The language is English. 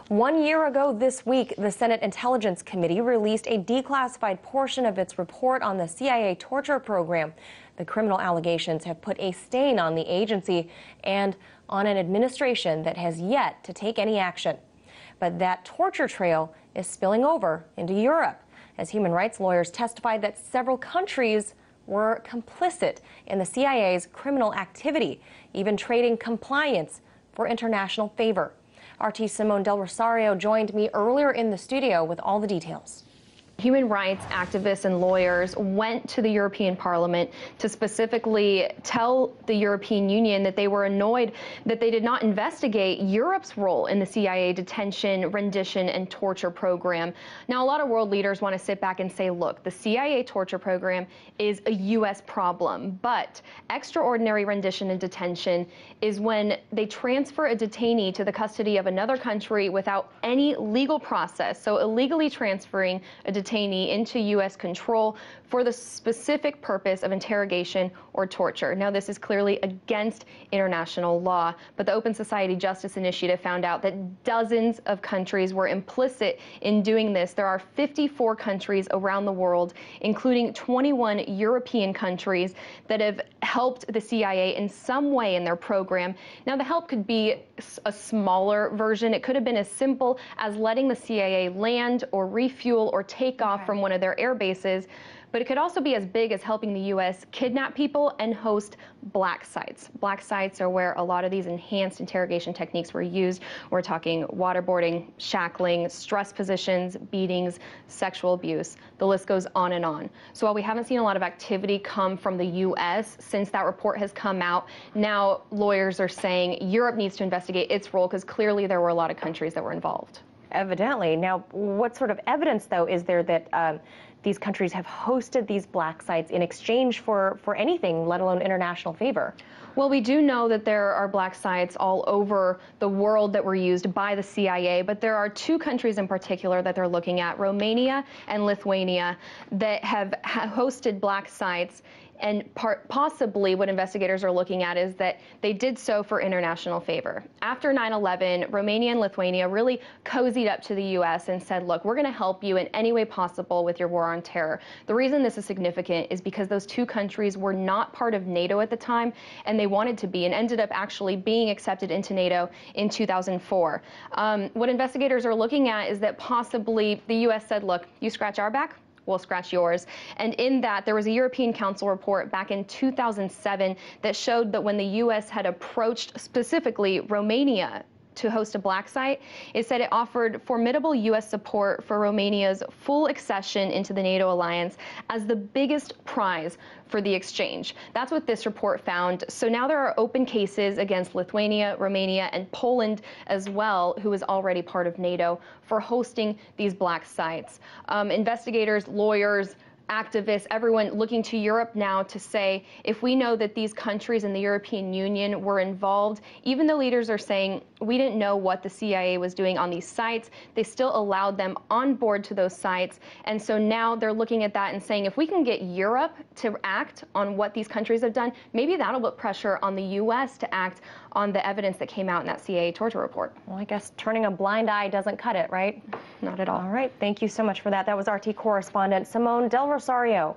1 year ago this week, the Senate Intelligence Committee released a declassified portion of its report on the CIA torture program. The criminal allegations have put a stain on the agency and on an administration that has yet to take any action. But that torture trail is spilling over into Europe, as human rights lawyers testified that several countries were complicit in the CIA's criminal activity, even trading compliance for international favor. RT Simone Del Rosario joined me earlier in the studio with all the details. Human rights activists and lawyers went to the European Parliament to specifically tell the European Union that they were annoyed that they did not investigate Europe's role in the CIA detention, rendition, and torture program. Now, a lot of world leaders want to sit back and say, look, the CIA torture program is a U.S. problem, but extraordinary rendition and detention is when they transfer a detainee to the custody of another country without any legal process, so illegally transferring a detainee into U.S. control for the specific purpose of interrogation or torture. Now, this is clearly against international law, but the Open Society Justice Initiative found out that dozens of countries were implicit in doing this. There are 54 countries around the world, including 21 European countries, that have helped the CIA in some way in their program. Now, the help could be a smaller version. It could have been as simple as letting the CIA land or refuel or take off from one of their air bases. But it could also be as big as helping the U.S. kidnap people and host black sites. Black sites are where a lot of these enhanced interrogation techniques were used. We're talking waterboarding, shackling, stress positions, beatings, sexual abuse. The list goes on and on. So while we haven't seen a lot of activity come from the U.S. since that report has come out, now lawyers are saying Europe needs to investigate its role because clearly there were a lot of countries that were involved. Evidently. Now, what sort of evidence, though, is there that these countries have hosted these black sites in exchange for anything, let alone international favor? Well, we do know that there are black sites all over the world that were used by the CIA, but there are two countries in particular that they're looking at, Romania and Lithuania, that have hosted black sites. And possibly what investigators are looking at is that they did so for international favor. After 9/11, Romania and Lithuania really cozied up to the U.S. and said, look, we're going to help you in any way possible with your war on terror. The reason this is significant is because those two countries were not part of NATO at the time, and they wanted to be, and ended up actually being accepted into NATO in 2004. What investigators are looking at is that possibly the U.S. said, look, you scratch our back, we'll scratch yours. And in that, there was a European Council report back in 2007 that showed that when the U.S. had approached specifically Romania to host a black site, it said it offered formidable U.S. support for Romania's full accession into the NATO alliance as the biggest prize for the exchange. That's what this report found. So now there are open cases against Lithuania, Romania, and Poland as well, who is already part of NATO, for hosting these black sites. Investigators, lawyers, activists, everyone looking to Europe now to say, if we know that these countries in the European Union were involved, even though leaders are saying we didn't know what the CIA was doing on these sites, they still allowed them on board to those sites. And so now they're looking at that and saying, if we can get Europe to act on what these countries have done, maybe that'll put pressure on the U.S. to act on the evidence that came out in that CIA torture report. Well, I guess turning a blind eye doesn't cut it, right? Not at all. All right. Thank you so much for that. That was RT correspondent Simone Del Rosario.